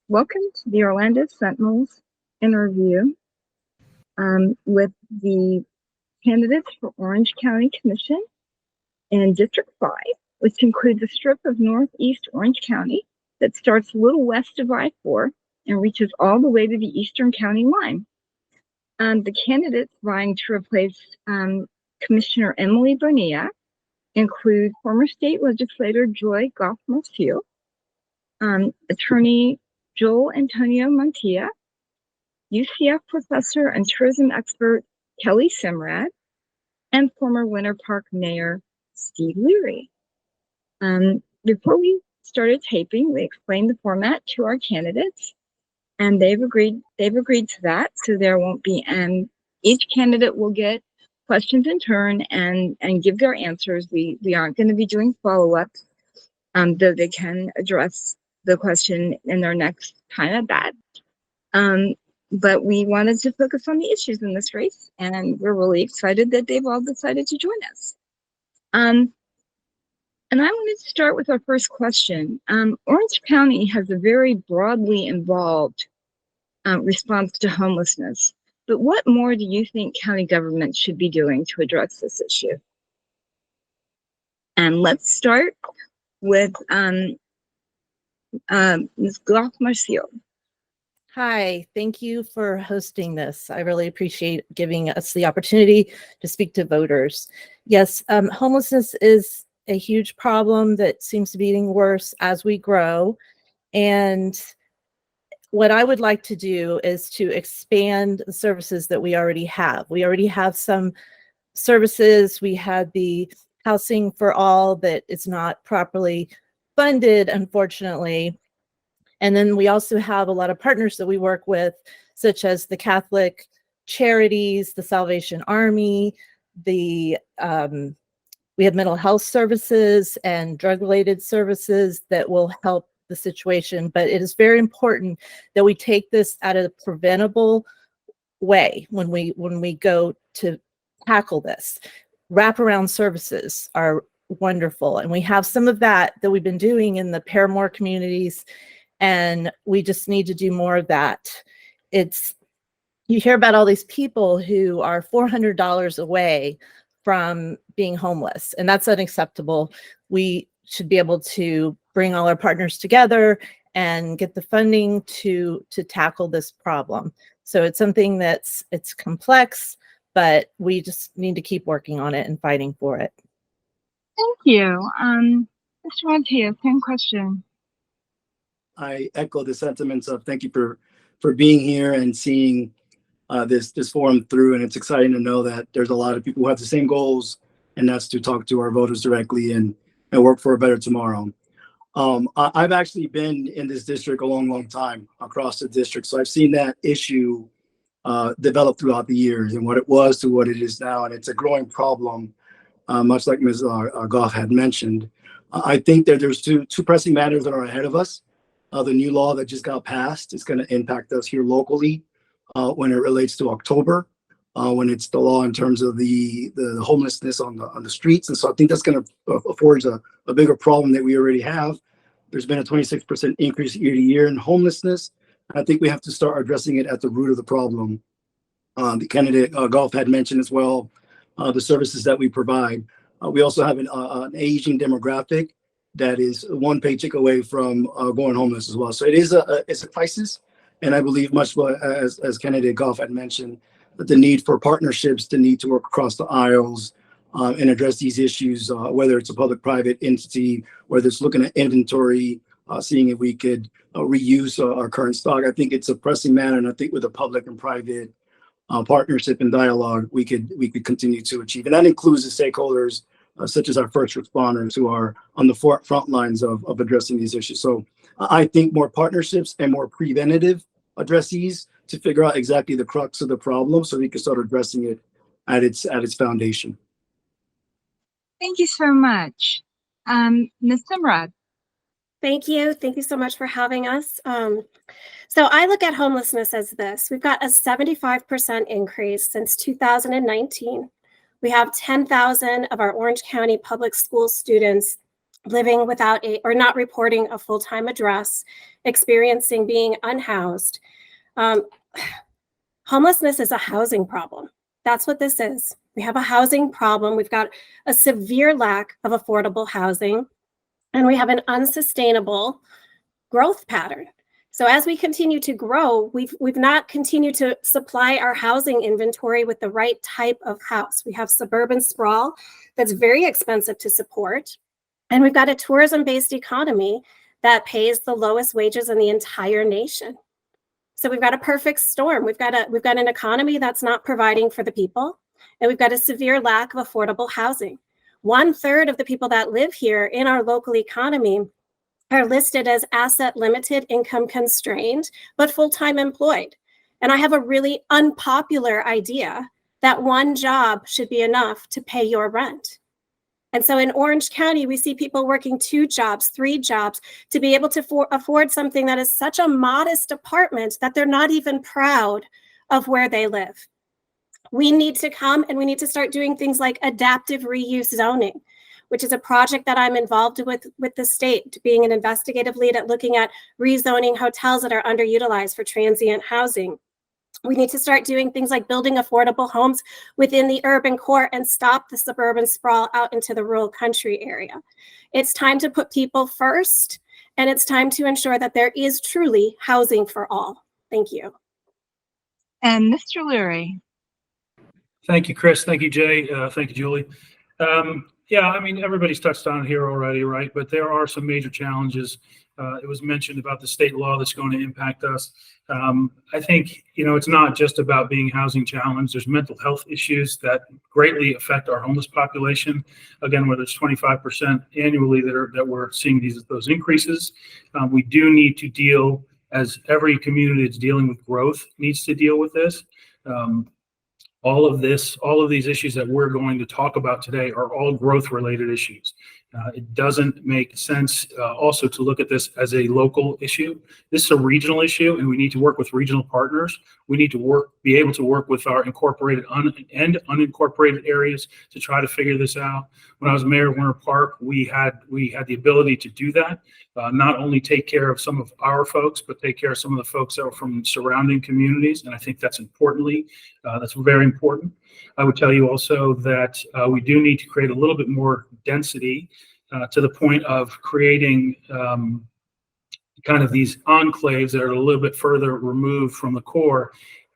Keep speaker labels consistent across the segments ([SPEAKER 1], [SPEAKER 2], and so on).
[SPEAKER 1] Welcome to the Orlando Sentinel's interview with the candidates for Orange County Commission in District 5, which includes a strip of northeast Orange County that starts a little west of I-4 and reaches all the way to the eastern county line. The candidates vying to replace Commissioner Emily Bonilla include former state legislator Joy Goff-Marcil, attorney Joel Antonio Montilla, UCF professor and tourism expert Kelly Semrad, and former Winter Park Mayor Steve Leary. Before we started taping, we explained the format to our candidates, and they've agreed to that. So there won't be, each candidate will get questions in turn and give their answers. We aren't going to be doing follow-ups, though they can address the question in their next time at bat. But we wanted to focus on the issues in this race, and we're really excited that they've all decided to join us. And I wanted to start with our first question. Orange County has a very broadly involved response to homelessness, but what more do you think county government should be doing to address this issue? And let's start with Ms. Goff-Marcil.
[SPEAKER 2] Hi, thank you for hosting this. I really appreciate giving us the opportunity to speak to voters. Yes, homelessness is a huge problem that seems to be getting worse as we grow. And what I would like to do is to expand the services that we already have. We already have some services. We had the housing for all that is not properly funded, unfortunately. And then we also have a lot of partners that we work with, such as the Catholic Charities, the Salvation Army, we have mental health services and drug-related services that will help the situation. But it is very important that we take this at a preventable way when we go to tackle this. Wraparound services are wonderful, and we have some of that we've been doing in the Paramore communities. And we just need to do more of that. You hear about all these people who are $400 away from being homeless, and that's unacceptable. We should be able to bring all our partners together and get the funding to tackle this problem. So it's something it's complex, but we just need to keep working on it and fighting for it.
[SPEAKER 1] Thank you. Mr. Montilla, same question.
[SPEAKER 3] I echo the sentiments of thank you for being here and seeing this forum through. And it's exciting to know that there's a lot of people who have the same goals, and that's to talk to our voters directly and work for a better tomorrow. I've actually been in this district a long time across the district. So I've seen that issue develop throughout the years and what it was to what it is now. And it's a growing problem, much like Ms. Goff had mentioned. I think that there's two pressing matters that are ahead of us. The new law that just got passed is going to impact us here locally when it relates to October, when it's the law in terms of the homelessness on the streets. And so I think that's going to afford a bigger problem that we already have. There's been a 26% increase year to year in homelessness. I think we have to start addressing it at the root of the problem. The candidate Goff had mentioned as well the services that we provide. We also have an aging demographic that is one paycheck away from going homeless as well. So it's a crisis. And I believe much as candidate Goff had mentioned, that the need for partnerships, the need to work across the aisles and address these issues, whether it's a public-private entity, whether it's looking at inventory, seeing if we could reuse our current stock. I think it's a pressing matter. And I think with a public and private partnership and dialogue, we could continue to achieve. And that includes the stakeholders, such as our first responders who are on the front lines of addressing these issues. So I think more partnerships and more preventative addressees to figure out exactly the crux of the problem so we can start addressing it at its foundation.
[SPEAKER 1] Thank you so much. Ms. Semrad.
[SPEAKER 4] Thank you. Thank you so much for having us. So I look at homelessness as this. We've got a 75% increase since 2019. We have 10,000 of our Orange County public school students living without or not reporting a full-time address, experiencing being unhoused. Homelessness is a housing problem. That's what this is. We have a housing problem. We've got a severe lack of affordable housing, and we have an unsustainable growth pattern. So as we continue to grow, we've not continued to supply our housing inventory with the right type of house. We have suburban sprawl that's very expensive to support. And we've got a tourism-based economy that pays the lowest wages in the entire nation. So we've got a perfect storm. We've got an economy that's not providing for the people, and we've got a severe lack of affordable housing. 1/3 of the people that live here in our local economy are listed as asset limited, income constrained, but full-time employed. And I have a really unpopular idea that one job should be enough to pay your rent. And so in Orange County, we see people working 2 jobs, 3 jobs to be able to afford something that is such a modest apartment that they're not even proud of where they live. We need to come and we need to start doing things like adaptive reuse zoning, which is a project that I'm involved with the state, being an investigative lead at looking at rezoning hotels that are underutilized for transient housing. We need to start doing things like building affordable homes within the urban core and stop the suburban sprawl out into the rural country area. It's time to put people first, and it's time to ensure that there is truly housing for all. Thank you.
[SPEAKER 1] And Mr. Leary.
[SPEAKER 5] Thank you, Chris. Thank you, Jay. Thank you, Julie. Yeah, I mean, everybody's touched on it here already, right? But there are some major challenges. It was mentioned about the state law that's going to impact us. I think, it's not just about being housing challenged. There's mental health issues that greatly affect our homeless population. Again, whether it's 25% annually that we're seeing those increases. We do need to deal, as every community that's dealing with growth needs to deal with this. All of these issues that we're going to talk about today are all growth related issues. It doesn't make sense also to look at this as a local issue. This is a regional issue, and we need to work with regional partners. We need to be able to work with our incorporated and unincorporated areas to try to figure this out. When I was mayor of Winter Park, we had the ability to do that. Not only take care of some of our folks, but take care of some of the folks that are from surrounding communities. And I think that's that's very important. I would tell you also that we do need to create a little bit more density to the point of creating kind of these enclaves that are a little bit further removed from the core.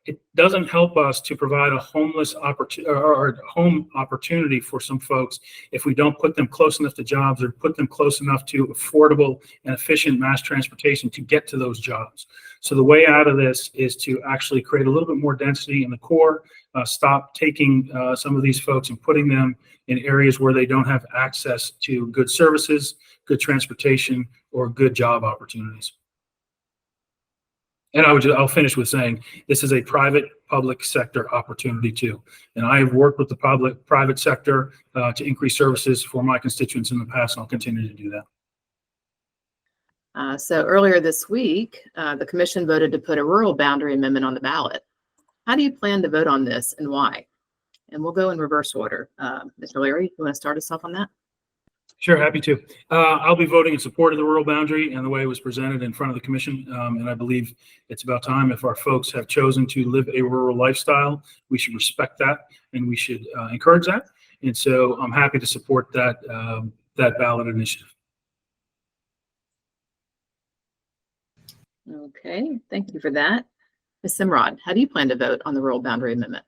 [SPEAKER 5] It doesn't help us to provide a homeless home opportunity for some folks if we don't put them close enough to jobs or put them close enough to affordable and efficient mass transportation to get to those jobs. So the way out of this is to actually create a little bit more density in the core, stop taking some of these folks and putting them in areas where they don't have access to good services, good transportation, or good job opportunities. And I'll finish with saying this is a private-public sector opportunity too. And I have worked with the private sector to increase services for my constituents in the past, and I'll continue to do that.
[SPEAKER 6] So earlier this week, the commission voted to put a rural boundary amendment on the ballot. How do you plan to vote on this and why? And we'll go in reverse order. Mr. Leary, you want to start us off on that?
[SPEAKER 5] Sure, happy to. I'll be voting in support of the rural boundary and the way it was presented in front of the commission. And I believe it's about time, if our folks have chosen to live a rural lifestyle, we should respect that and we should encourage that. And so I'm happy to support that ballot initiative.
[SPEAKER 6] Okay, thank you for that. Ms. Semrad, how do you plan to vote on the rural boundary amendment?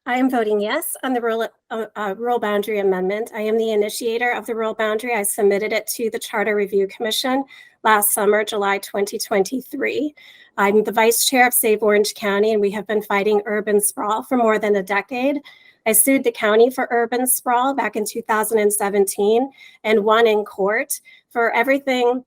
[SPEAKER 4] I am voting yes on the rural boundary amendment. I am the initiator of the rural boundary. I submitted it to the Charter Review Commission last summer, July 2023. I'm the vice chair of Save Orange County, and we have been fighting urban sprawl for more than a decade. I sued the county for urban sprawl back in 2017 and won in court for everything,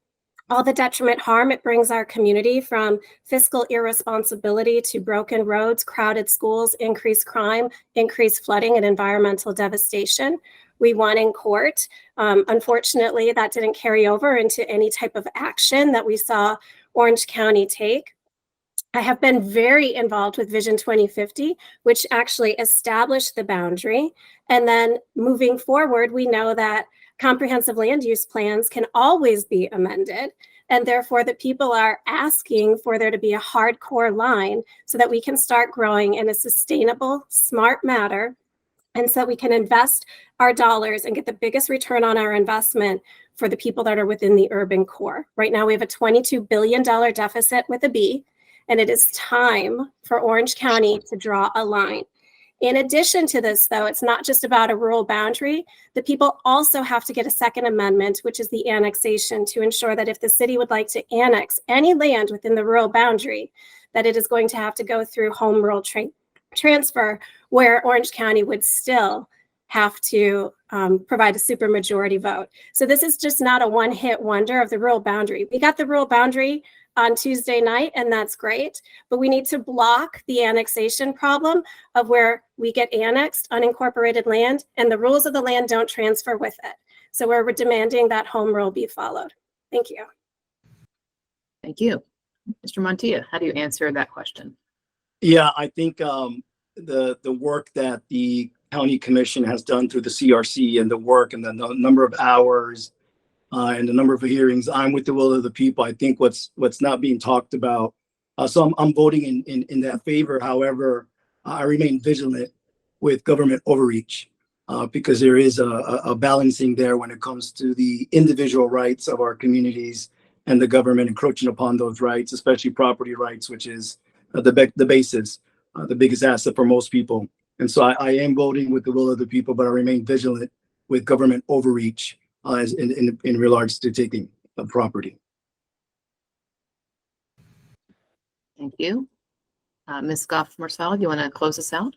[SPEAKER 4] all the detriment harm it brings our community, from fiscal irresponsibility to broken roads, crowded schools, increased crime, increased flooding, and environmental devastation. We won in court. Unfortunately, that didn't carry over into any type of action that we saw Orange County take. I have been very involved with Vision 2050, which actually established the boundary. And then moving forward, we know that Comprehensive land use plans can always be amended, and therefore the people are asking for there to be a hardcore line so that we can start growing in a sustainable, smart manner, and so we can invest our dollars and get the biggest return on our investment for the people that are within the urban core. Right now, we have a $22 billion deficit with a B, and it is time for Orange County to draw a line. In addition to this, though, it's not just about a rural boundary. The people also have to get a second amendment, which is the annexation, to ensure that if the city would like to annex any land within the rural boundary, that it is going to have to go through home rule transfer, where Orange County would still have to provide a supermajority vote. So this is just not a one-hit wonder of the rural boundary. We got the rural boundary on Tuesday night, and that's great, but we need to block the annexation problem of where we get annexed unincorporated land and the rules of the land don't transfer with it. So we're demanding that home rule be followed. Thank you.
[SPEAKER 6] Thank you. Mr. Montilla, how do you answer that question?
[SPEAKER 3] Yeah, I think the work that the county commission has done through the CRC and the work and the number of hours and the number of hearings, I'm with the will of the people. I think what's not being talked about. So I'm voting in that favor. However, I remain vigilant with government overreach because there is a balancing there when it comes to the individual rights of our communities and the government encroaching upon those rights, especially property rights, which is the basis, the biggest asset for most people. And so I am voting with the will of the people, but I remain vigilant with government overreach as in regards to taking property.
[SPEAKER 6] Thank you. Ms. Goff-Marcil, you want to close us out?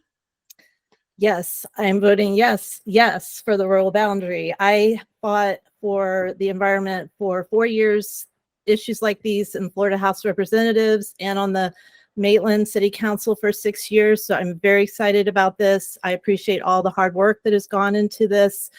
[SPEAKER 2] Yes, I'm voting yes for the rural boundary. I fought for the environment for 4 years, issues like these in Florida House of Representatives and on the Maitland City Council for 6 years. So I'm very excited about this. I appreciate all the hard work that has gone into this.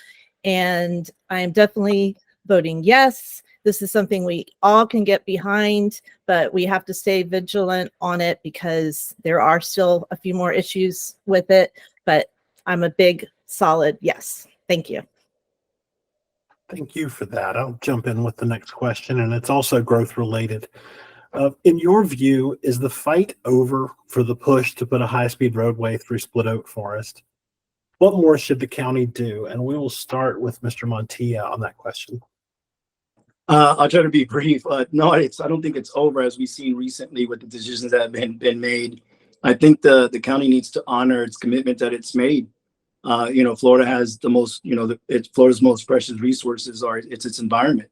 [SPEAKER 2] And I'm definitely voting yes. This is something we all can get behind, but we have to stay vigilant on it because there are still a few more issues with it. But I'm a big, solid yes. Thank you.
[SPEAKER 7] Thank you for that. I'll jump in with the next question, and it's also growth related. In your view, is the fight over for the push to put a high-speed roadway through Split Oak Forest? What more should the county do? And we will start with Mr. Montilla on that question.
[SPEAKER 3] I'll try to be brief. No, I don't think it's over, as we've seen recently with the decisions that have been made. I think the county needs to honor its commitment that it's made. Florida has the most, Florida's most precious resources are its environment.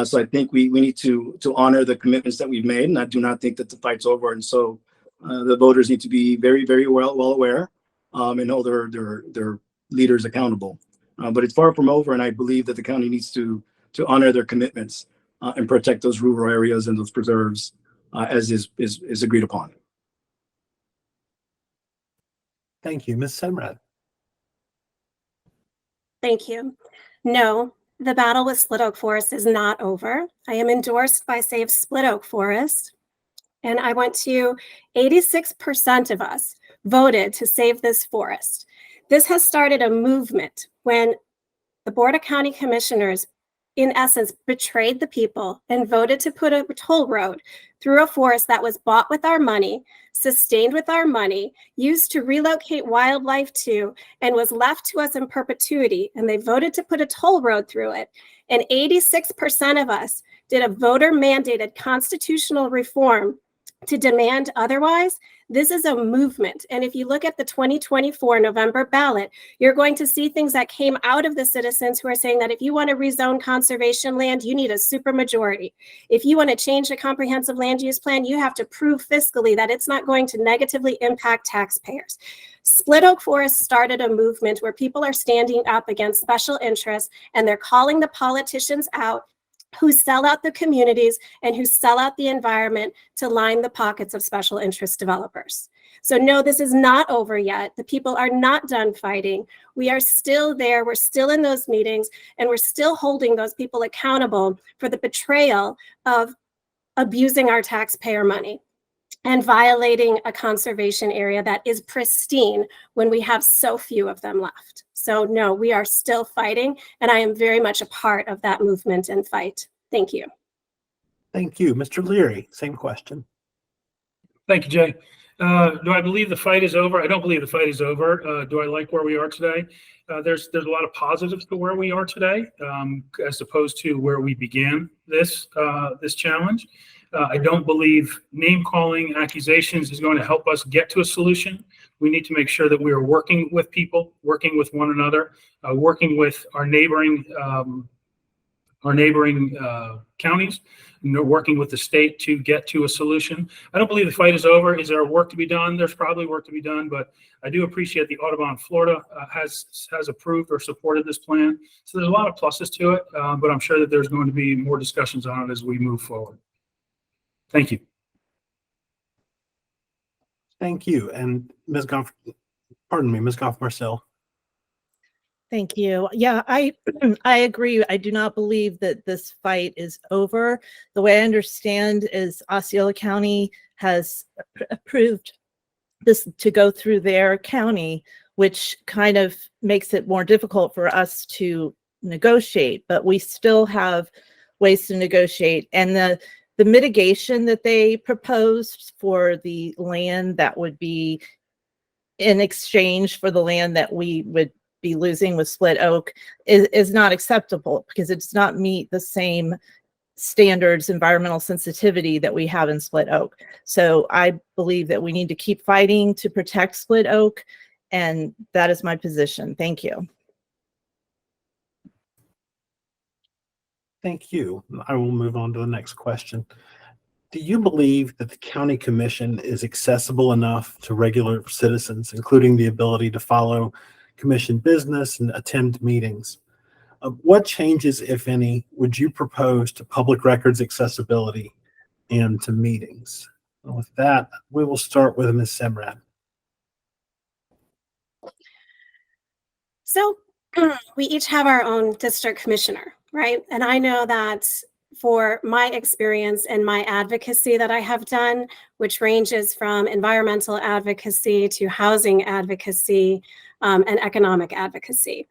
[SPEAKER 3] So I think we need to honor the commitments that we've made, and I do not think that the fight's over. And so the voters need to be very, very well aware and hold their leaders accountable. But it's far from over, and I believe that the county needs to honor their commitments and protect those rural areas and those preserves as is agreed upon.
[SPEAKER 7] Thank you. Ms. Semrad.
[SPEAKER 4] Thank you. No, the battle with Split Oak Forest is not over. I am endorsed by Save Split Oak Forest, and I want to, 86% of us voted to save this forest. This has started a movement when the Board of County Commissioners, in essence, betrayed the people and voted to put a toll road through a forest that was bought with our money, sustained with our money, used to relocate wildlife to, and was left to us in perpetuity. And they voted to put a toll road through it. And 86% of us did a voter-mandated constitutional reform to demand otherwise. This is a movement. And if you look at the 2024 November ballot, you're going to see things that came out of the citizens who are saying that if you want to rezone conservation land, you need a supermajority. If you want to change the comprehensive land use plan, you have to prove fiscally that it's not going to negatively impact taxpayers. Split Oak Forest started a movement where people are standing up against special interests, and they're calling the politicians out who sell out the communities and who sell out the environment to line the pockets of special interest developers. So no, this is not over yet. The people are not done fighting. We are still there. We're still in those meetings, and we're still holding those people accountable for the betrayal of abusing our taxpayer money. and violating a conservation area that is pristine when we have so few of them left. So no, we are still fighting, and I am very much a part of that movement and fight. Thank you.
[SPEAKER 7] Thank you. Mr. Leary, same question.
[SPEAKER 5] Thank you, Jay. Do I believe the fight is over? I don't believe the fight is over. Do I like where we are today? There's a lot of positives to where we are today, as opposed to where we began this challenge. I don't believe name calling accusations is going to help us get to a solution. We need to make sure that we are working with people, working with one another, working with our neighboring counties, and working with the state to get to a solution. I don't believe the fight is over. Is there work to be done? There's probably work to be done, but I do appreciate the Audubon Florida has approved or supported this plan. So there's a lot of pluses to it, but I'm sure that there's going to be more discussions on it as we move forward. Thank you.
[SPEAKER 7] Thank you. And Ms. Goff-Marcil.
[SPEAKER 2] Thank you. Yeah, I agree. I do not believe that this fight is over. The way I understand is Osceola County has approved this to go through their county, which kind of makes it more difficult for us to negotiate, but we still have ways to negotiate. And the mitigation that they proposed for the land that would be in exchange for the land that we would be losing with Split Oak is not acceptable, because it does not meet the same standards, environmental sensitivity that we have in Split Oak. So I believe that we need to keep fighting to protect Split Oak, and that is my position. Thank you.
[SPEAKER 7] Thank you. I will move on to the next question. Do you believe that the county commission is accessible enough to regular citizens, including the ability to follow commission business and attend meetings? What changes, if any, would you propose to public records accessibility and to meetings? And with that, we will start with Ms. Semrad.
[SPEAKER 4] So we each have our own district commissioner, right? And I know that for my experience and my advocacy that I have done, which ranges from environmental advocacy to housing advocacy and economic advocacy.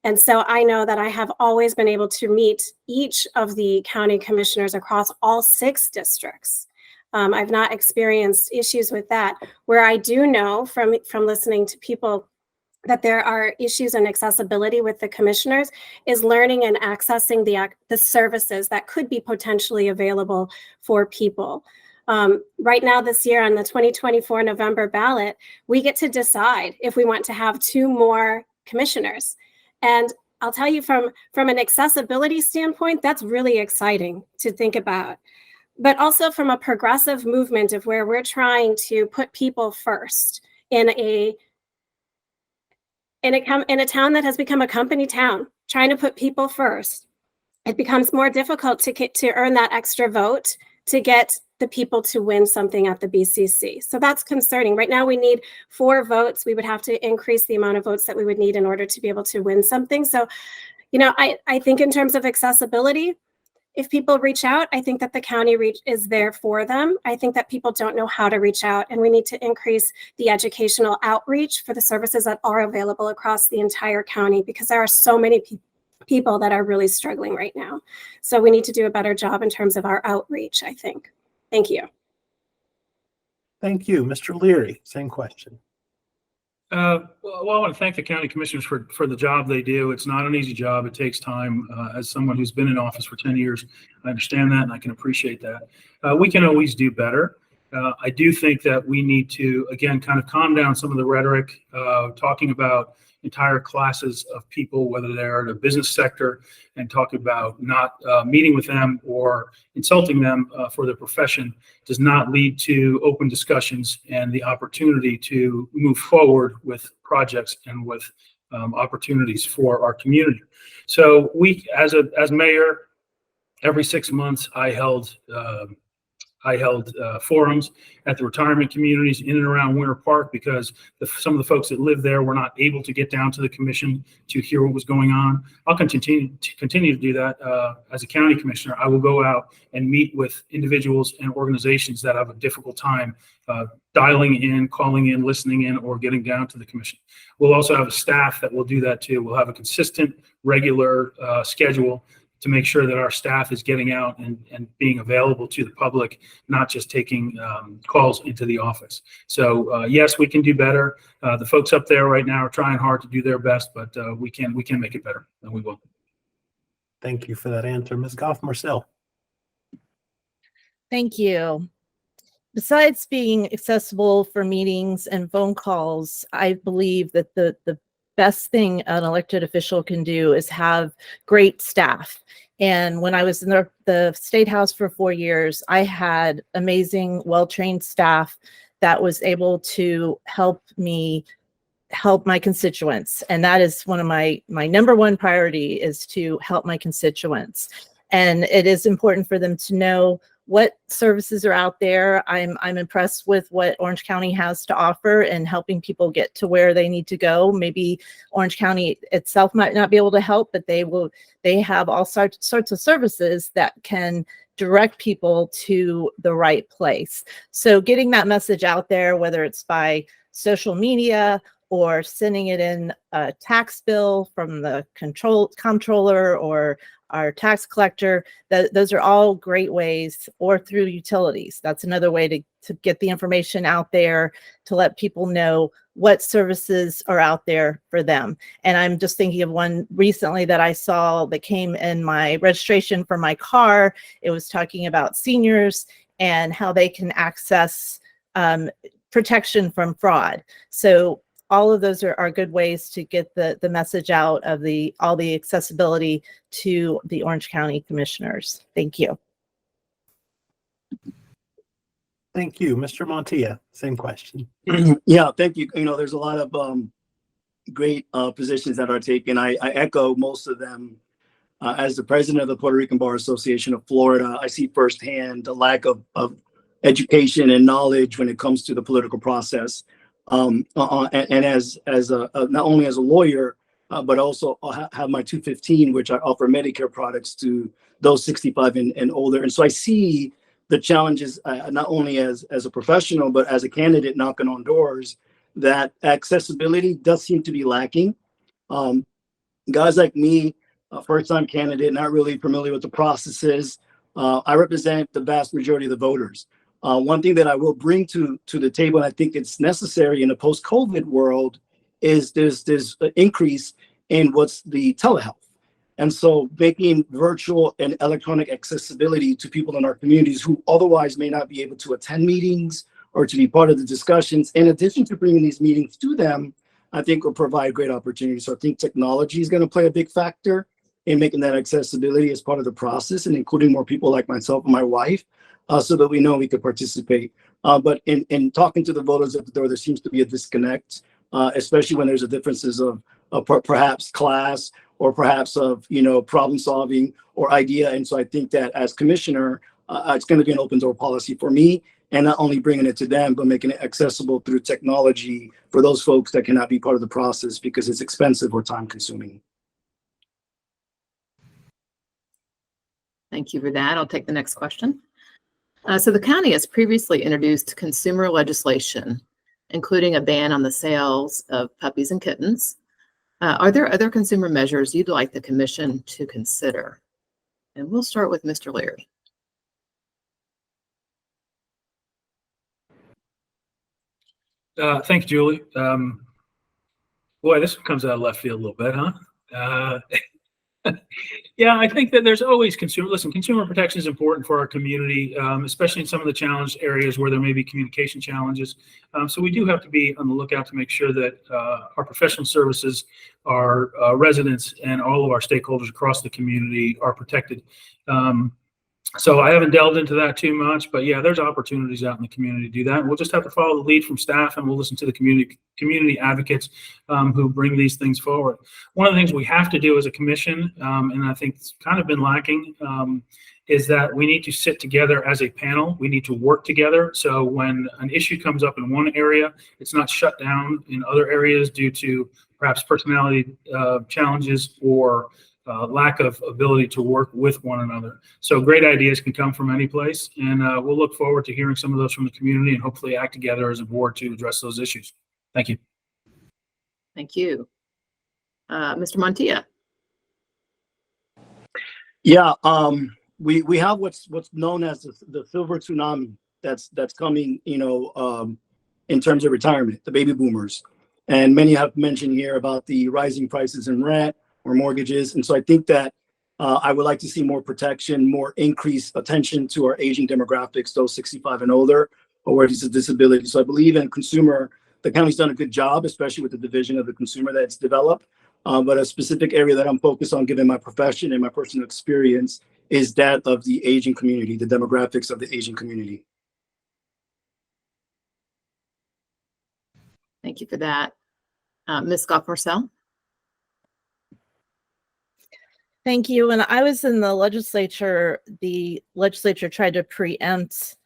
[SPEAKER 4] And so I know that I have always been able to meet each of the county commissioners across all 6 districts. I've not experienced issues with that. Where I do know from listening to people that there are issues in accessibility with the commissioners is learning and accessing the services that could be potentially available for people. Right now this year on the 2024 November ballot, we get to decide if we want to have 2 more commissioners. And I'll tell you from an accessibility standpoint, that's really exciting to think about. But also from a progressive movement of where we're trying to put people first in a town that has become a company town, trying to put people first, it becomes more difficult to earn that extra vote to get the people to win something at the BCC. So that's concerning. Right now we need 4 votes. We would have to increase the amount of votes that we would need in order to be able to win something. So, I think in terms of accessibility, if people reach out, I think that the county is there for them. I think that people don't know how to reach out, and we need to increase the educational outreach for the services that are available across the entire county, because there are so many people that are really struggling right now. So we need to do a better job in terms of our outreach, I think. Thank you.
[SPEAKER 7] Thank you. Mr. Leary, same question.
[SPEAKER 5] Well, I want to thank the county commissioners for the job they do. It's not an easy job. It takes time. As someone who's been in office for 10 years, I understand that and I can appreciate that. We can always do better. I do think that we need to, again, kind of calm down some of the rhetoric, talking about entire classes of people, whether they're in a business sector, and talk about not meeting with them or insulting them for their profession does not lead to open discussions and the opportunity to move forward with projects and with opportunities for our community. So we, as mayor, every 6 months I held I held forums at the retirement communities in and around Winter Park because some of the folks that live there were not able to get down to the commission to hear what was going on. I'll continue to do that as a county commissioner. I will go out and meet with individuals and organizations that have a difficult time dialing in, calling in, listening in, or getting down to the commission. We'll also have a staff that will do that too. We'll have a consistent, regular schedule to make sure that our staff is getting out and being available to the public, not just taking calls into the office. So yes, we can do better. The folks up there right now are trying hard to do their best, but we can make it better, and we will.
[SPEAKER 7] Thank you for that answer, Ms. Goff-Marcil.
[SPEAKER 2] Thank you. Besides being accessible for meetings and phone calls, I believe that the best thing an elected official can do is have great staff. And when I was in the State House for 4 years, I had amazing, well-trained staff that was able to help me help my constituents. And that is one of my number one priority, is to help my constituents. And it is important for them to know what services are out there. I'm impressed with what Orange County has to offer and helping people get to where they need to go. Maybe Orange County itself might not be able to help, but they have all sorts of services that can direct people to the right place. So getting that message out there, whether it's by social media or sending it in a tax bill from the comptroller or our tax collector, those are all great ways, or through utilities. That's another way to get the information out there, to let people know what services are out there for them. And I'm just thinking of one recently that I saw that came in my registration for my car. It was talking about seniors and how they can access protection from fraud. So all of those are good ways to get the message out of all the accessibility to the Orange County commissioners. Thank you.
[SPEAKER 7] Thank you. Mr. Montilla, same question.
[SPEAKER 3] Yeah, thank you. There's a lot of great positions that are taken. I echo most of them. As the president of the Puerto Rican Bar Association of Florida, I see firsthand the lack of education and knowledge when it comes to the political process. And as not only as a lawyer, but also have my 215, which I offer Medicare products to those 65 and older. And so I see the challenges not only as a professional, but as a candidate knocking on doors, that accessibility does seem to be lacking. Guys like me, a first-time candidate, not really familiar with the processes, I represent the vast majority of the voters. One thing that I will bring to the table, and I think it's necessary in a post-COVID world, is there's an increase in what's the telehealth. And so making virtual and electronic accessibility to people in our communities who otherwise may not be able to attend meetings or to be part of the discussions, in addition to bringing these meetings to them, I think will provide great opportunities. So I think technology is going to play a big factor in making that accessibility as part of the process, and including more people like myself and my wife, so that we know we could participate. But in talking to the voters at the door, there seems to be a disconnect, especially when there's a differences of perhaps class, or perhaps of problem solving or idea. And so I think that as commissioner, it's going to be an open door policy for me, and not only bringing it to them, but making it accessible through technology for those folks that cannot be part of the process because it's expensive or time consuming.
[SPEAKER 6] Thank you for that. I'll take the next question. So the county has previously introduced consumer legislation, including a ban on the sales of puppies and kittens. Are there other consumer measures you'd like the commission to consider? And we'll start with Mr. Leary.
[SPEAKER 5] Thank you, Julie. Boy, this comes out of left field a little bit, huh? Yeah, I think that there's always consumer protection is important for our community, especially in some of the challenged areas where there may be communication challenges. So we do have to be on the lookout to make sure that our professional services, our residents, and all of our stakeholders across the community are protected. So I haven't delved into that too much, but yeah, there's opportunities out in the community to do that. We'll just have to follow the lead from staff, and we'll listen to the community advocates who bring these things forward. One of the things we have to do as a commission, and I think it's kind of been lacking, is that we need to sit together as a panel. We need to work together. So when an issue comes up in one area, it's not shut down in other areas due to perhaps personality challenges or lack of ability to work with one another. So great ideas can come from any place, and we'll look forward to hearing some of those from the community and hopefully act together as a board to address those issues. Thank you.
[SPEAKER 6] Thank you. Mr. Montilla.
[SPEAKER 3] Yeah, we have what's known as the silver tsunami that's coming, in terms of retirement, the baby boomers, and many have mentioned here about the rising prices in rent or mortgages. And so I think that I would like to see more protection, more increased attention to our aging demographics, those 65 and older, or with disabilities. So I believe in consumer, the county's done a good job, especially with the division of the consumer that's developed. But a specific area that I'm focused on, given my profession and my personal experience, is that of the aging community, the demographics of the aging community.
[SPEAKER 6] Thank you for that. Ms. Goff-Marcil.
[SPEAKER 2] Thank you. When I was in the legislature tried to preempt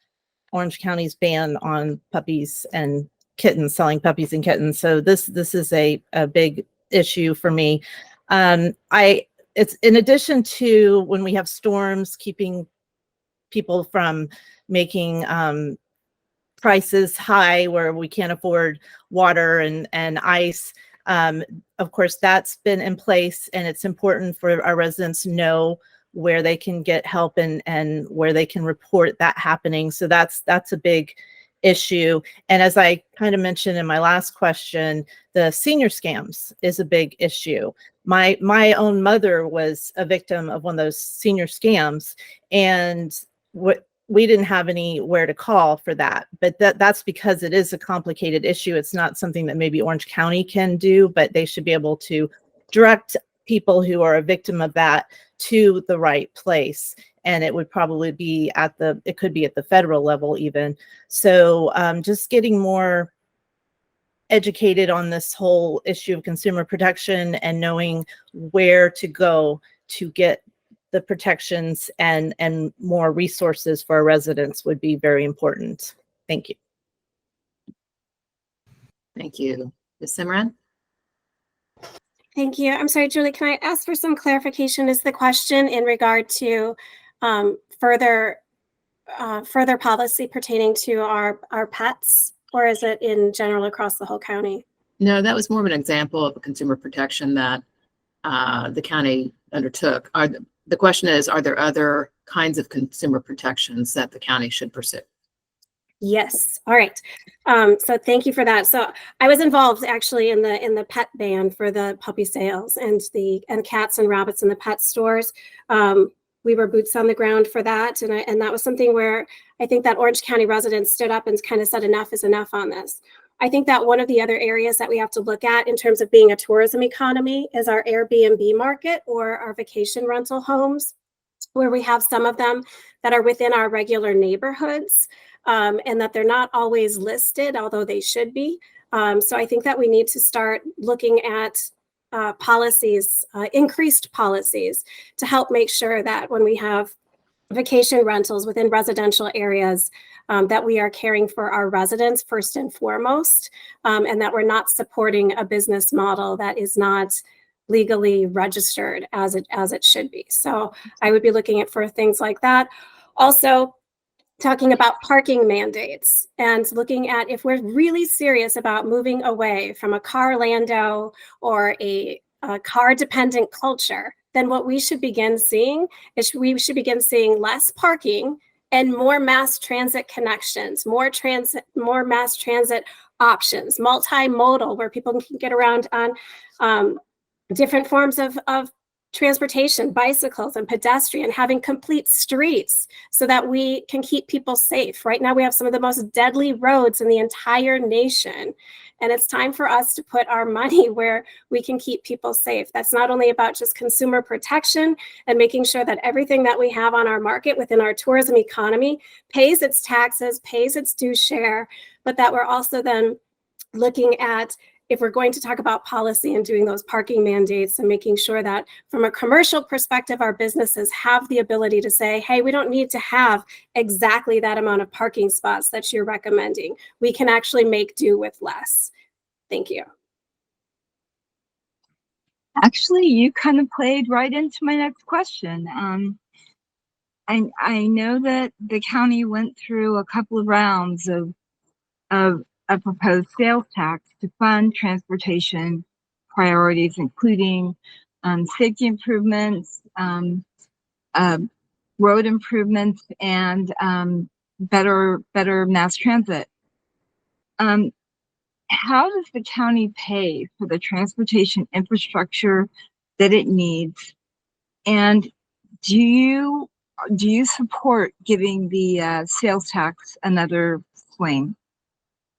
[SPEAKER 2] Orange County's ban on puppies and kittens, selling puppies and kittens. So this is a big issue for me. It's in addition to when we have storms, keeping people from making prices high where we can't afford water and ice. Of course, that's been in place, and it's important for our residents to know where they can get help and where they can report that happening. So that's a big issue. And as I kind of mentioned in my last question, the senior scams is a big issue. My own mother was a victim of one of those senior scams, and we didn't have anywhere to call for that. But that's because it is a complicated issue. It's not something that maybe Orange County can do, but they should be able to direct people who are a victim of that to the right place. And it would probably be it could be at the federal level even. So just getting more educated on this whole issue of consumer protection and knowing where to go to get the protections and more resources for our residents would be very important. Thank you.
[SPEAKER 6] Thank you. Ms. Semrad.
[SPEAKER 4] Thank you. I'm sorry, Julie, can I ask for some clarification? Is the question in regard to further policy pertaining to our pets, or is it in general across the whole county?
[SPEAKER 6] No, that was more of an example of a consumer protection that the county undertook. The question is, are there other kinds of consumer protections that the county should pursue?
[SPEAKER 4] Yes. All right. So thank you for that. So I was involved actually in the pet ban for the puppy sales and cats and rabbits in the pet stores. We were boots on the ground for that, and that was something where I think that Orange County residents stood up and kind of said enough is enough on this. I think that one of the other areas that we have to look at in terms of being a tourism economy is our Airbnb market or our vacation rental homes, where we have some of them that are within our regular neighborhoods, and that they're not always listed, although they should be. So I think that we need to start looking at policies, increased policies, to help make sure that when we have vacation rentals within residential areas, that we are caring for our residents first and foremost, and that we're not supporting a business model that is not legally registered as it should be. So I would be looking at for things like that. Also, talking about parking mandates and looking at if we're really serious about moving away from a car-lando or a car-dependent culture, then what we should begin seeing is we should begin seeing less parking and more mass transit connections, more mass transit options, multimodal, where people can get around on different forms of transportation, bicycles, and pedestrian, having complete streets so that we can keep people safe. Right now, we have some of the most deadly roads in the entire nation. And it's time for us to put our money where we can keep people safe. That's not only about just consumer protection and making sure that everything that we have on our market within our tourism economy pays its taxes, pays its due share, but that we're also then looking at, if we're going to talk about policy and doing those parking mandates and making sure that from a commercial perspective, our businesses have the ability to say, hey, we don't need to have exactly that amount of parking spots that you're recommending. We can actually make do with less. Thank you.
[SPEAKER 1] Actually, you kind of played right into my next question. I know that the county went through a couple of rounds of a proposed sales tax to fund transportation priorities, including safety improvements, road improvements, and better mass transit. How does the county pay for the transportation infrastructure that it needs? And do you support giving the sales tax another swing?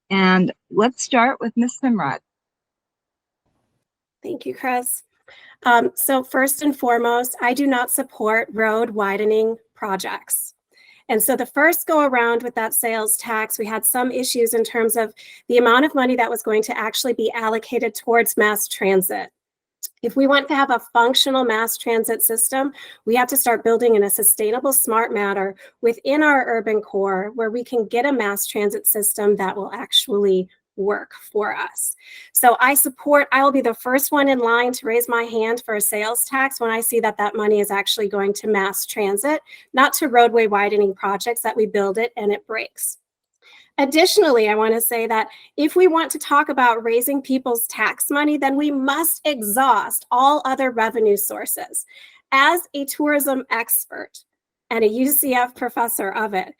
[SPEAKER 1] And let's start with Ms. Semrad.
[SPEAKER 4] Thank you, Chris. So first and foremost, I do not support road widening projects. And so the first go around with that sales tax, we had some issues in terms of the amount of money that was going to actually be allocated towards mass transit. If we want to have a functional mass transit system, we have to start building in a sustainable, smart manner within our urban core where we can get a mass transit system that will actually work for us. So I will be the first one in line to raise my hand for a sales tax when I see that that money is actually going to mass transit, not to roadway widening projects that we build it and it breaks. Additionally, I want to say that if we want to talk about raising people's tax money, then we must exhaust all other revenue sources. As a tourism expert and a UCF professor of it,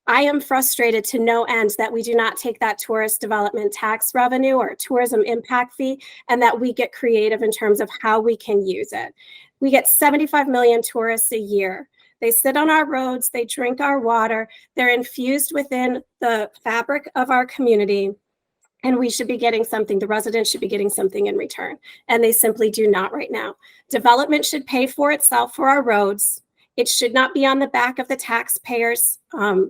[SPEAKER 4] I am frustrated to no end that we do not take that tourist development tax revenue or tourism impact fee and that we get creative in terms of how we can use it. We get 75 million tourists a year. They sit on our roads, they drink our water, they're infused within the fabric of our community, and we should be getting something, the residents should be getting something in return, and they simply do not right now. Development should pay for itself for our roads. It should not be on the back of the taxpayers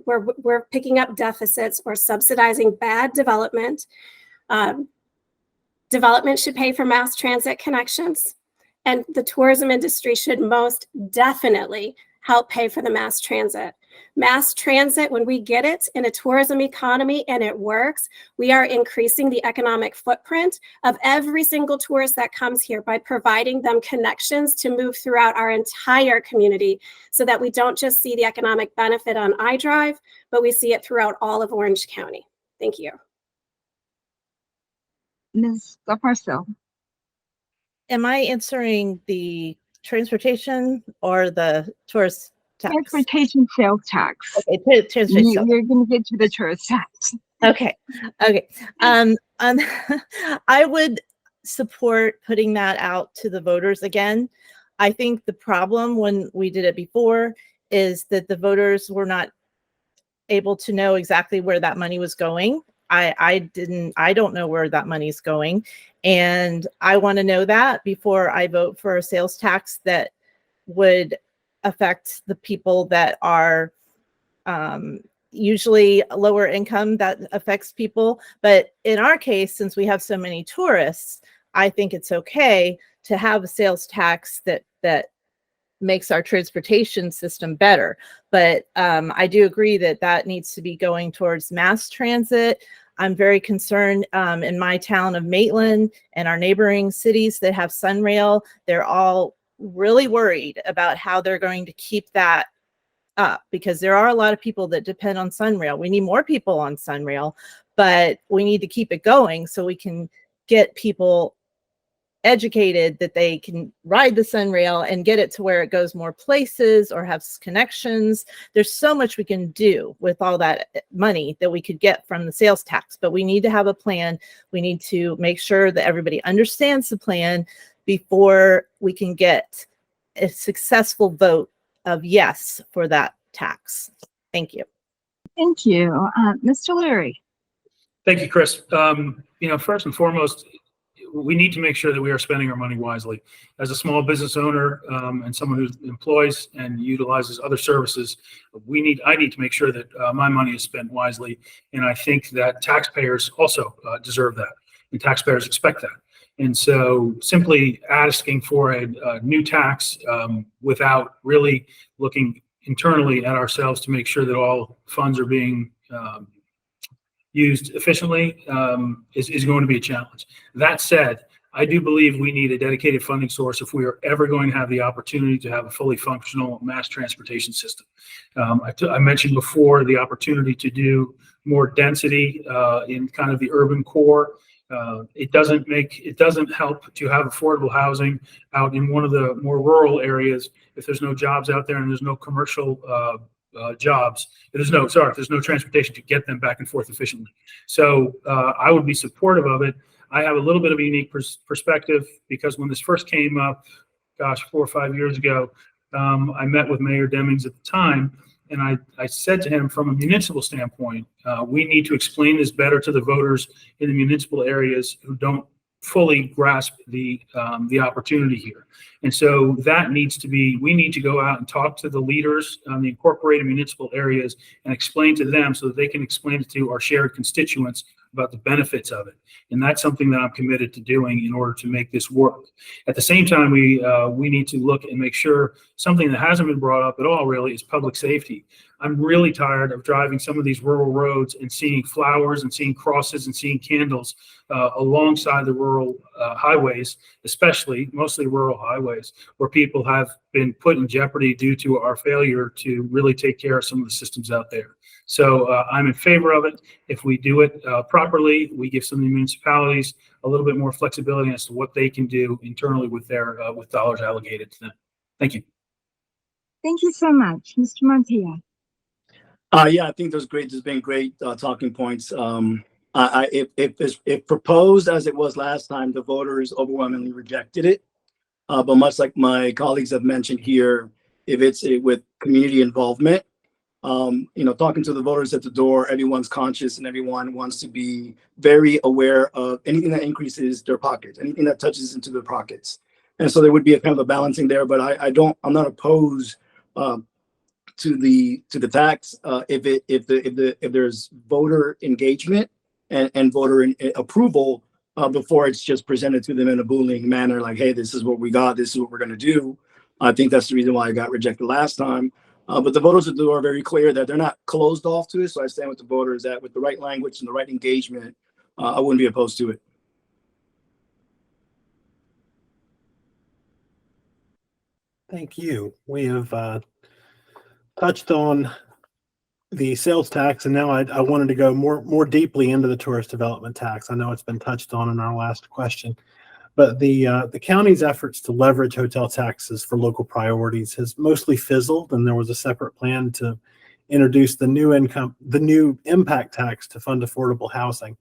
[SPEAKER 4] where we're picking up deficits or subsidizing bad development. Development should pay for mass transit connections, and the tourism industry should most definitely help pay for the mass transit. Mass transit, when we get it in a tourism economy and it works, we are increasing the economic footprint of every single tourist that comes here by providing them connections to move throughout our entire community so that we don't just see the economic benefit on iDrive, but we see it throughout all of Orange County. Thank you.
[SPEAKER 1] Ms. Goff-Marcil.
[SPEAKER 2] Am I answering the transportation or the tourist tax?
[SPEAKER 1] Transportation sales tax.
[SPEAKER 2] Okay, transportation sales.
[SPEAKER 1] You're going to get to the tourist tax.
[SPEAKER 2] Okay. I would support putting that out to the voters again. I think the problem when we did it before is that the voters were not able to know exactly where that money was going. I don't know where that money's going. And I want to know that before I vote for a sales tax that would affect the people that are usually lower income. That affects people. But in our case, since we have so many tourists, I think it's okay to have a sales tax that makes our transportation system better. But I do agree that needs to be going towards mass transit. I'm very concerned in my town of Maitland and our neighboring cities that have Sunrail. They're all really worried about how they're going to keep that up because there are a lot of people that depend on Sunrail. We need more people on Sunrail, but we need to keep it going so we can get people educated that they can ride the Sunrail and get it to where it goes more places or have connections. There's so much we can do with all that money that we could get from the sales tax, but we need to have a plan. We need to make sure that everybody understands the plan before we can get a successful vote of yes for that tax. Thank you.
[SPEAKER 1] Thank you. Mr. Leary.
[SPEAKER 5] Thank you, Chris. First and foremost, we need to make sure that we are spending our money wisely. As a small business owner and someone who employs and utilizes other services, I need to make sure that my money is spent wisely. And I think that taxpayers also deserve that, and taxpayers expect that. And so simply asking for a new tax without really looking internally at ourselves to make sure that all funds are being used efficiently is going to be a challenge. That said, I do believe we need a dedicated funding source if we are ever going to have the opportunity to have a fully functional mass transportation system. I mentioned before the opportunity to do more density in kind of the urban core. It doesn't help to have affordable housing out in one of the more rural areas if there's no jobs out there and there's no commercial jobs. There's no transportation to get them back and forth efficiently. So I would be supportive of it. I have a little bit of a unique perspective because when this first came up, 4 or 5 years ago, I met with Mayor Demings at the time, and I said to him, from a municipal standpoint, we need to explain this better to the voters in the municipal areas who don't fully grasp the opportunity here. And so we need to go out and talk to the leaders on the incorporated municipal areas and explain to them so that they can explain it to our shared constituents about the benefits of it. And that's something that I'm committed to doing in order to make this work. At the same time, we need to look and make sure something that hasn't been brought up at all really is public safety. I'm really tired of driving some of these rural roads and seeing flowers and seeing crosses and seeing candles alongside the rural highways, mostly rural highways, where people have been put in jeopardy due to our failure to really take care of some of the systems out there. So I'm in favor of it. If we do it properly, we give some of the municipalities a little bit more flexibility as to what they can do internally with their with dollars allocated to them. Thank you.
[SPEAKER 1] Thank you so much, Mr. Montilla.
[SPEAKER 3] Yeah, I think there's been great talking points. If proposed as it was last time, the voters overwhelmingly rejected it. But much like my colleagues have mentioned here, if it's with community involvement, talking to the voters at the door, everyone's conscious and everyone wants to be very aware of anything that increases their pockets, anything that touches into their pockets. And so there would be a kind of a balancing there, but I'm not opposed to the tax if there's voter engagement and voter approval before it's just presented to them in a bullying manner, like, hey, this is what we got, this is what we're going to do. I think that's the reason why I got rejected last time. But the voters at the door are very clear that they're not closed off to it. So I stand with the voters that with the right language and the right engagement, I wouldn't be opposed to it.
[SPEAKER 7] Thank you. We have touched on the sales tax, and now I wanted to go more deeply into the tourist development tax. I know it's been touched on in our last question, but the county's efforts to leverage hotel taxes for local priorities has mostly fizzled, and there was a separate plan to introduce the new impact tax to fund affordable housing.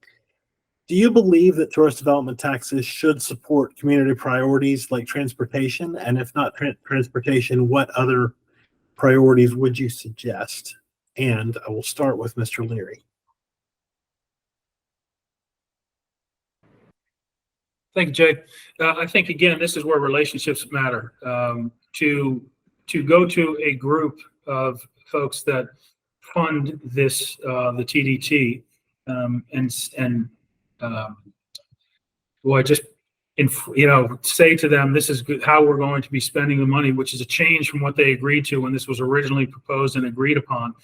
[SPEAKER 7] Do you believe that tourist development taxes should support community priorities like transportation? And if not transportation, what other priorities would you suggest? And I will start with Mr. Leary.
[SPEAKER 5] Thank you, Jay. I think, again, this is where relationships matter. To go to a group of folks that fund this, the TDT, say to them, this is how we're going to be spending the money, which is a change from what they agreed to when this was originally proposed and agreed upon.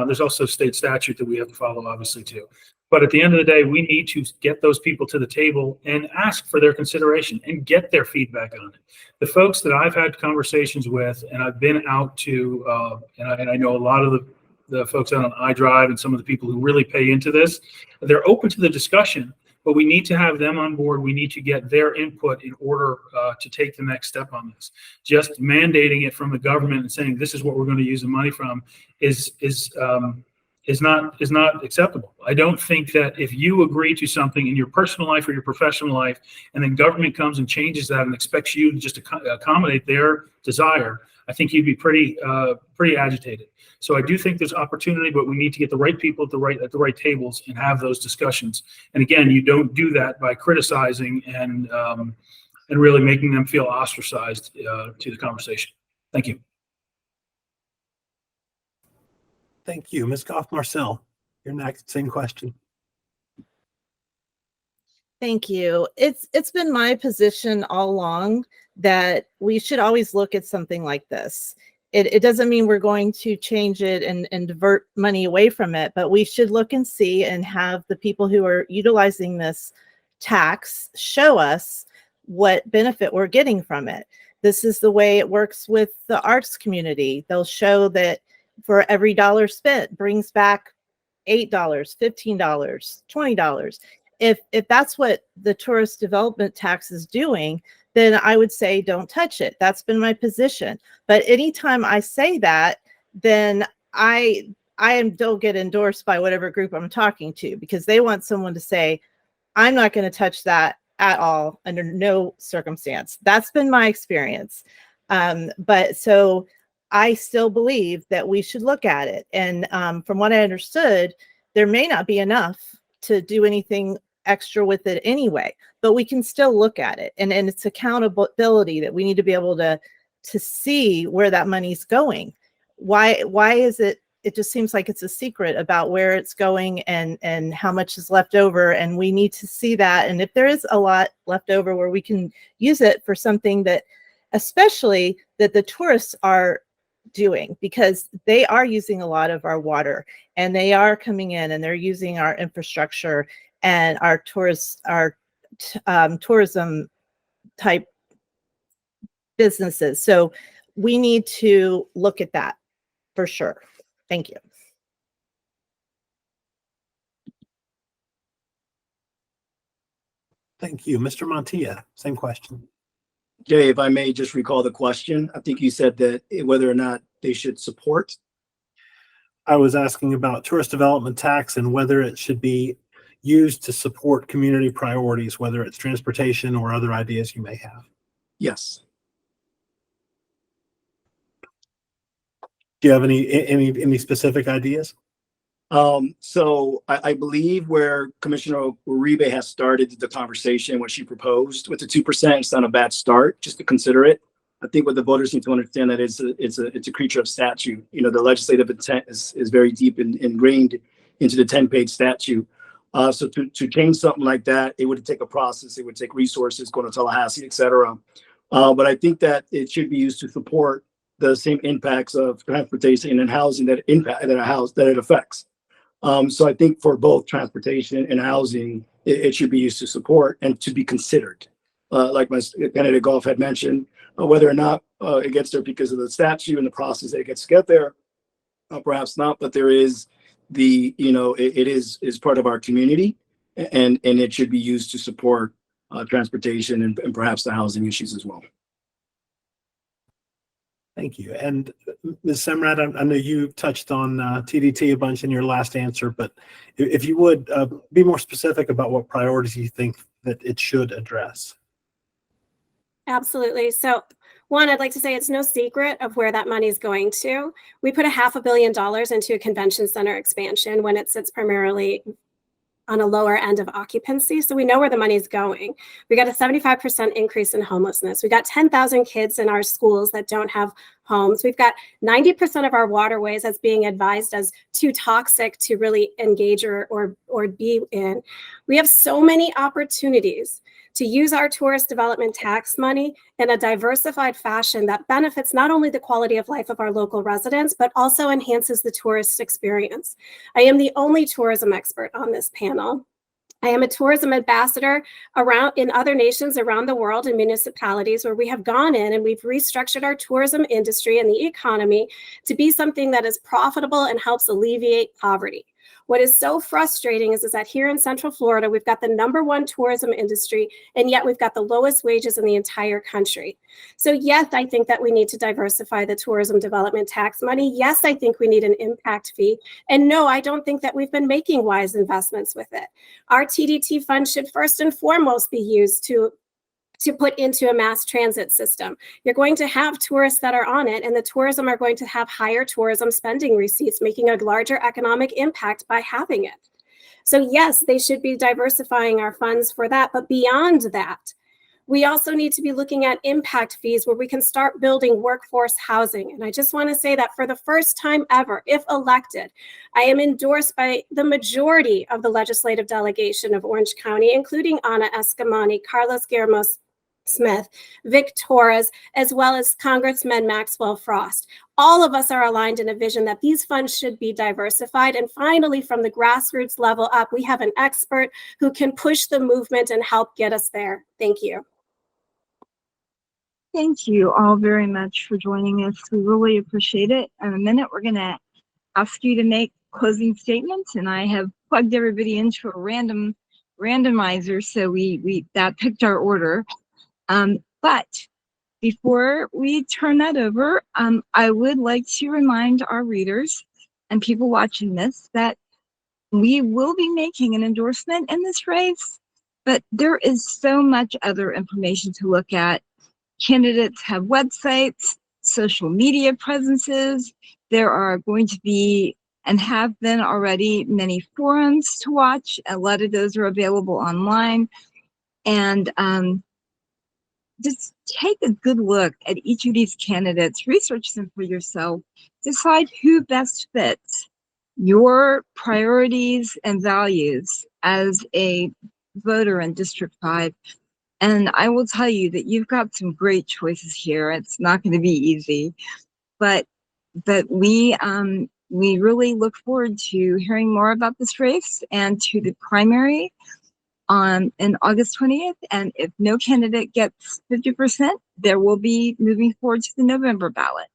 [SPEAKER 5] There's also state statute that we have to follow, obviously, too. But at the end of the day, we need to get those people to the table and ask for their consideration and get their feedback on it. The folks that I've had conversations with, and I've been out to, and I know a lot of the folks out on iDrive and some of the people who really pay into this, they're open to the discussion, but we need to have them on board. We need to get their input in order to take the next step on this. Just mandating it from the government and saying this is what we're going to use the money from is is not acceptable. I don't think that if you agree to something in your personal life or your professional life, and then government comes and changes that and expects you to just accommodate their desire, I think you'd be pretty agitated. So I do think there's opportunity, but we need to get the right people at the right tables and have those discussions. And again, you don't do that by criticizing and really making them feel ostracized to the conversation. Thank you.
[SPEAKER 7] Thank you. Ms. Goff-Marcil, you're next. Same question.
[SPEAKER 2] Thank you. It's been my position all along that we should always look at something like this. It doesn't mean we're going to change it and divert money away from it, but we should look and see and have the people who are utilizing this tax show us what benefit we're getting from it. This is the way it works with the arts community. They'll show that for every dollar spent brings back $8, $15, $20. If that's what the tourist development tax is doing, then I would say don't touch it. That's been my position. But anytime I say that, then I don't get endorsed by whatever group I'm talking to, because they want someone to say, I'm not going to touch that at all under no circumstance. That's been my experience. But so I still believe that we should look at it. And from what I understood, there may not be enough to do anything extra with it anyway, but we can still look at it. And it's accountability that we need to be able to see where that money's going. Why is it just seems like it's a secret about where it's going and how much is left over. And we need to see that. And if there is a lot left over where we can use it for something that, especially that the tourists are doing, because they are using a lot of our water and they are coming in and they're using our infrastructure and our tourism type businesses. So we need to look at that for sure. Thank you.
[SPEAKER 7] Thank you. Mr. Montilla, same question.
[SPEAKER 3] Jay, if I may just recall the question, I think you said that whether or not they should support.
[SPEAKER 7] I was asking about tourist development tax and whether it should be used to support community priorities, whether it's transportation or other ideas you may have.
[SPEAKER 3] Yes.
[SPEAKER 7] Do you have any specific ideas?
[SPEAKER 3] So I believe where Commissioner Uribe has started the conversation, what she proposed with the 2%, it's not a bad start, just to consider it. I think what the voters need to understand that it's a creature of statute. You know, the legislative intent is very deep ingrained into the 10-page statute. So to change something like that, it would take a process, it would take resources, going to Tallahassee, et cetera. But I think that it should be used to support the same impacts of transportation and housing that it affects. So I think for both transportation and housing, it should be used to support and to be considered. Like my candidate Goff had mentioned, whether or not it gets there because of the statute and the process that it gets to get there, perhaps not, but there is it is part of our community, and it should be used to support transportation and perhaps the housing issues as well.
[SPEAKER 7] Thank you. And Ms. Semrad, I know you touched on TDT a bunch in your last answer, but if you would be more specific about what priorities you think that it should address.
[SPEAKER 4] Absolutely. So one, I'd like to say it's no secret of where that money is going to. We put $500 million into a convention center expansion when it sits primarily on a lower end of occupancy. So we know where the money is going. We got a 75% increase in homelessness. We got 10,000 kids in our schools that don't have homes. We've got 90% of our waterways as being advised as too toxic to really engage or be in. We have so many opportunities to use our tourist development tax money in a diversified fashion that benefits not only the quality of life of our local residents, but also enhances the tourist experience. I am the only tourism expert on this panel. I am a tourism ambassador around in other nations around the world and municipalities where we have gone in and we've restructured our tourism industry and the economy to be something that is profitable and helps alleviate poverty. What is so frustrating is that here in Central Florida, we've got the #1 tourism industry, and yet we've got the lowest wages in the entire country. So yes, I think that we need to diversify the tourism development tax money. Yes, I think we need an impact fee. And no, I don't think that we've been making wise investments with it. Our TDT fund should first and foremost be used to put into a mass transit system. You're going to have tourists that are on it, and the tourism are going to have higher tourism spending receipts, making a larger economic impact by having it. So yes, they should be diversifying our funds for that. But beyond that, we also need to be looking at impact fees where we can start building workforce housing. And I just want to say that for the first time ever, if elected, I am endorsed by the majority of the legislative delegation of Orange County, including Ana Escamani, Carlos Guillermo Smith, Vic Torres, as well as Congressman Maxwell Frost. All of us are aligned in a vision that these funds should be diversified. And finally, from the grassroots level up, we have an expert who can push the movement and help get us there. Thank you.
[SPEAKER 1] Thank you all very much for joining us. We really appreciate it. In a minute, we're going to ask you to make closing statements, and I have plugged everybody into a randomizer, so we that picked our order. But before we turn that over, I would like to remind our readers and people watching this that we will be making an endorsement in this race, but there is so much other information to look at. Candidates have websites, social media presences. There are going to be, and have been already, many forums to watch. A lot of those are available online. And just take a good look at each of these candidates, research them for yourself, decide who best fits your priorities and values as a voter in District 5. And I will tell you that you've got some great choices here. It's not going to be easy, but we really look forward to hearing more about this race and to the primary on August 20th. And if no candidate gets 50%, there will be moving forward to the November ballot.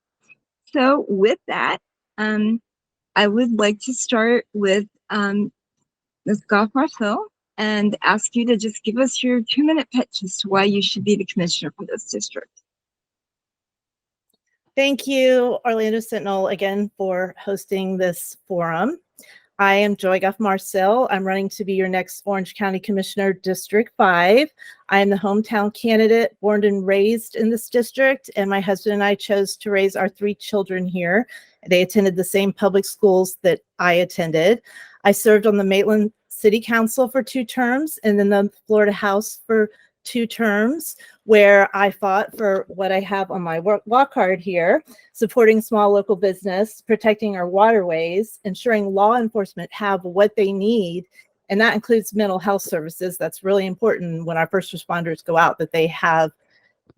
[SPEAKER 1] So with that, I would like to start with Ms. Goff-Marcil and ask you to just give us your 2-minute pitch as to why you should be the commissioner for this district.
[SPEAKER 2] Thank you, Orlando Sentinel, again for hosting this forum. I am Joy Goff-Marcil. I'm running to be your next Orange County Commissioner, District 5. I am the hometown candidate, born and raised in this district, and my husband and I chose to raise our 3 children here. They attended the same public schools that I attended. I served on the Maitland City Council for 2 terms and then the Florida House for 2 terms, where I fought for what I have on my walk card here: supporting small local business, protecting our waterways, ensuring law enforcement have what they need. And that includes mental health services. That's really important when our first responders go out, that they have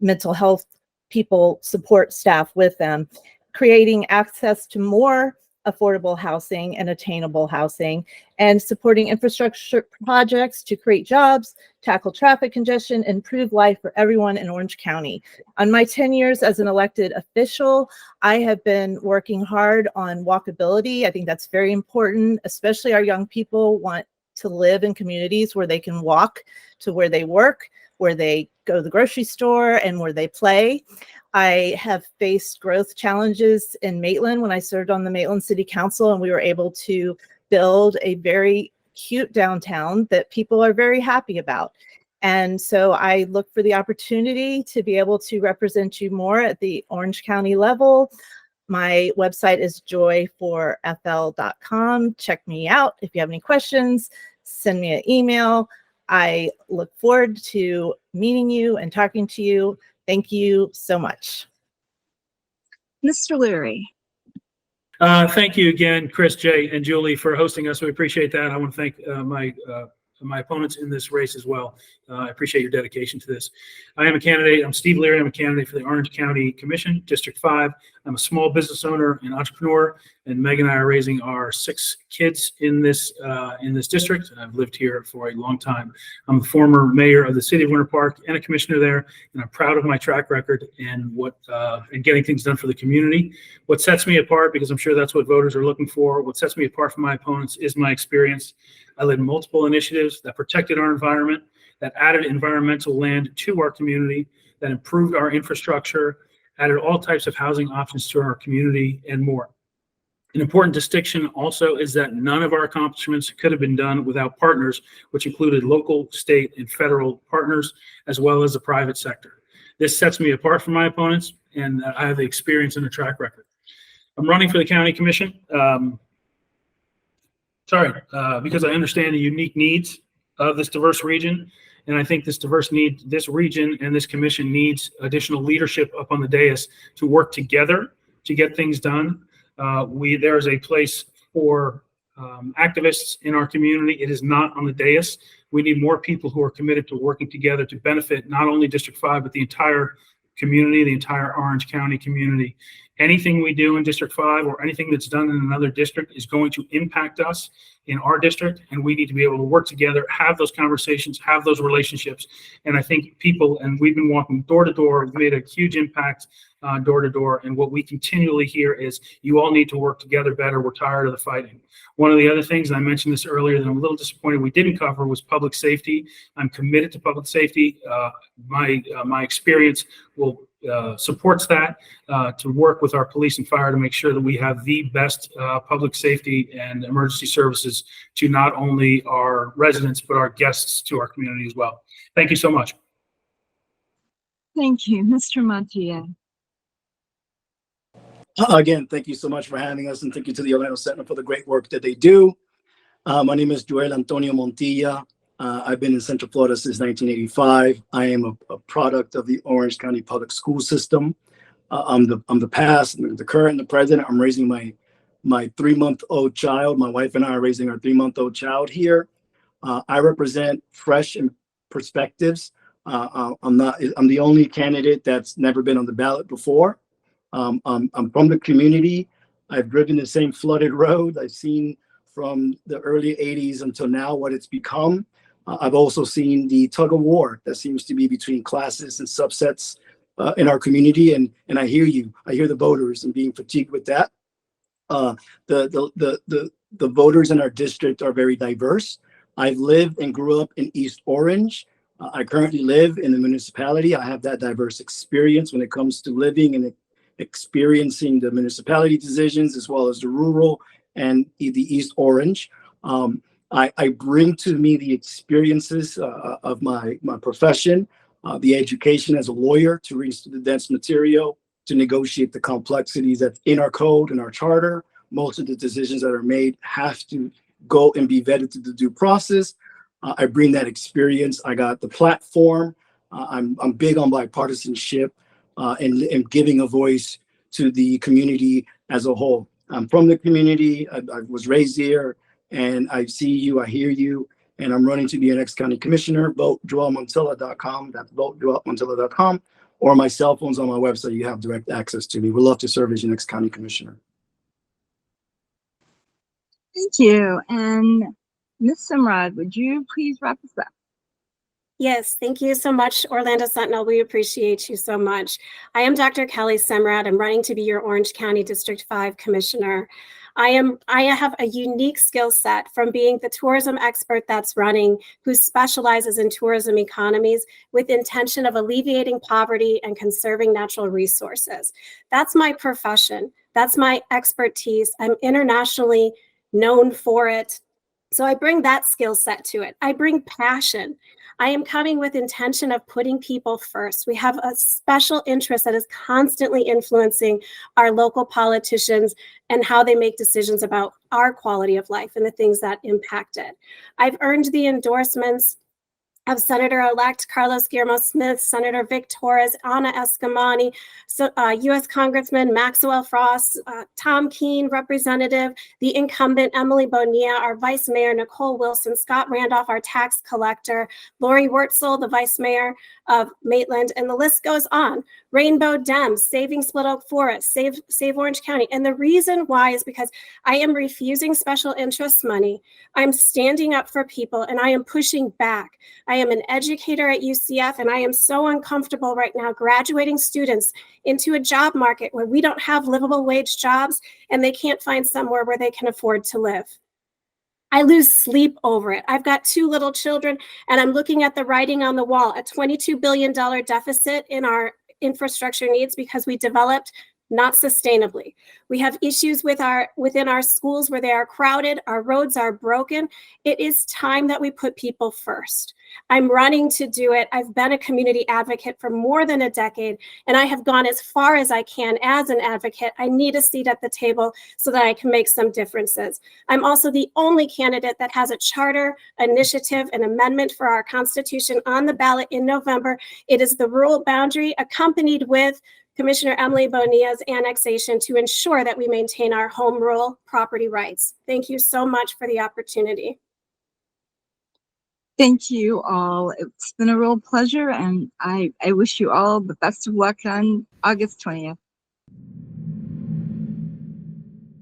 [SPEAKER 2] mental health people, support staff with them. Creating access to more affordable housing and attainable housing, and supporting infrastructure projects to create jobs, tackle traffic congestion, improve life for everyone in Orange County. On my 10 years as an elected official, I have been working hard on walkability. I think that's very important, especially our young people want to live in communities where they can walk to where they work, where they go to the grocery store, and where they play. I have faced growth challenges in Maitland when I served on the Maitland City Council, and we were able to build a very cute downtown that people are very happy about. And so I look for the opportunity to be able to represent you more at the Orange County level. My website is joy4fl.com. Check me out. If you have any questions, send me an email. I look forward to meeting you and talking to you. Thank you so much.
[SPEAKER 1] Mr. Leary.
[SPEAKER 5] Thank you again, Chris, Jay, and Julie, for hosting us. We appreciate that. I want to thank my my opponents in this race as well. I appreciate your dedication to this. I am a candidate. I'm Steve Leary. I'm a candidate for the Orange County Commission, District 5. I'm a small business owner and entrepreneur, and Meg and I are raising our 6 kids in this district. I've lived here for a long time. I'm the former mayor of the city of Winter Park and a commissioner there, and I'm proud of my track record and and getting things done for the community. What sets me apart, because I'm sure that's what voters are looking for, what sets me apart from my opponents is my experience. I led multiple initiatives that protected our environment, that added environmental land to our community, that improved our infrastructure, added all types of housing options to our community, and more. An important distinction also is that none of our accomplishments could have been done without partners, which included local, state, and federal partners, as well as the private sector. This sets me apart from my opponents, and I have the experience and the track record. I'm running for the county commission. Because I understand the unique needs of this diverse region. And I think this region and this commission needs additional leadership up on the dais to work together to get things done. There is a place for activists in our community. It is not on the dais. We need more people who are committed to working together to benefit not only District 5, but the entire community, the entire Orange County community. Anything we do in District 5 or anything that's done in another district is going to impact us in our district, and we need to be able to work together, have those conversations, have those relationships. And I think and we've been walking door to door, we've made a huge impact door to door. And what we continually hear is, you all need to work together better. We're tired of the fighting. One of the other things, and I mentioned this earlier, that I'm a little disappointed we didn't cover, was public safety. I'm committed to public safety. My experience supports that, to work with our police and fire to make sure that we have the best public safety and emergency services to not only our residents, but our guests to our community as well. Thank you so much.
[SPEAKER 1] Thank you, Mr. Montilla.
[SPEAKER 3] Again, thank you so much for having us, and thank you to the Orlando Sentinel for the great work that they do. My name is Joel Antonio Montilla. I've been in Central Florida since 1985. I am a product of the Orange County public school system. I'm the past, the current, and the present. I'm raising my 3-month-old child. My wife and I are raising our 3-month-old child here. I represent fresh perspectives. I'm the only candidate that's never been on the ballot before. I'm from the community. I've driven the same flooded road. I've seen from the early 80s until now what it's become. I've also seen the tug of war that seems to be between classes and subsets in our community, and I hear you. I hear the voters and being fatigued with that. The voters in our district are very diverse. I've lived and grew up in East Orange. I currently live in the municipality. I have that diverse experience when it comes to living and experiencing the municipality decisions, as well as the rural and the East Orange. I bring to me the experiences of my profession, the education as a lawyer to read the dense material, to negotiate the complexities that's in our code and our charter. Most of the decisions that are made have to go and be vetted through the due process. I bring that experience. I got the platform. I'm big on bipartisanship and giving a voice to the community as a whole. I'm from the community. I was raised here, and I see you, I hear you, and I'm running to be an ex-county commissioner. Vote joelmontilla.com. That's vote joelmontilla.com, or my cell phone's on my website. You have direct access to me. We'd love to serve as your next county commissioner.
[SPEAKER 1] Thank you. And Ms. Semrad, would you please wrap us up?
[SPEAKER 4] Yes, thank you so much, Orlando Sentinel. We appreciate you so much. I am Dr. Kelly Semrad. I'm running to be your Orange County District 5 Commissioner. I have a unique skill set from being the tourism expert that's running, who specializes in tourism economies with intention of alleviating poverty and conserving natural resources. That's my profession. That's my expertise. I'm internationally known for it. So I bring that skill set to it. I bring passion. I am coming with intention of putting people first. We have a special interest that is constantly influencing our local politicians and how they make decisions about our quality of life and the things that impact it. I've earned the endorsements of Senator-elect Carlos Guillermo Smith, Senator Vic Torres, Ana Escamani, U.S. Congressman Maxwell Frost, Tom Keene, Representative, the incumbent Emily Bonilla, our Vice Mayor Nicole Wilson, Scott Randolph, our tax collector, Lori Wurtzel, the Vice Mayor of Maitland, and the list goes on. Rainbow Dems, Saving Split Oak Forest, Save Orange County. And the reason why is because I am refusing special interest money. I'm standing up for people and I am pushing back. I am an educator at UCF and I am so uncomfortable right now graduating students into a job market where we don't have livable wage jobs and they can't find somewhere where they can afford to live. I lose sleep over it. I've got 2 little children and I'm looking at the writing on the wall, a $22 billion deficit in our infrastructure needs because we developed not sustainably. We have issues within our schools where they are crowded, our roads are broken. It is time that we put people first. I'm running to do it. I've been a community advocate for more than a decade, and I have gone as far as I can as an advocate. I need a seat at the table so that I can make some differences. I'm also the only candidate that has a charter, initiative, and amendment for our Constitution on the ballot in November. It is the rural boundary accompanied with Commissioner Emily Bonilla's annexation to ensure that we maintain our home rule property rights. Thank you so much for the opportunity.
[SPEAKER 1] Thank you all. It's been a real pleasure, and I wish you all the best of luck on August 20th.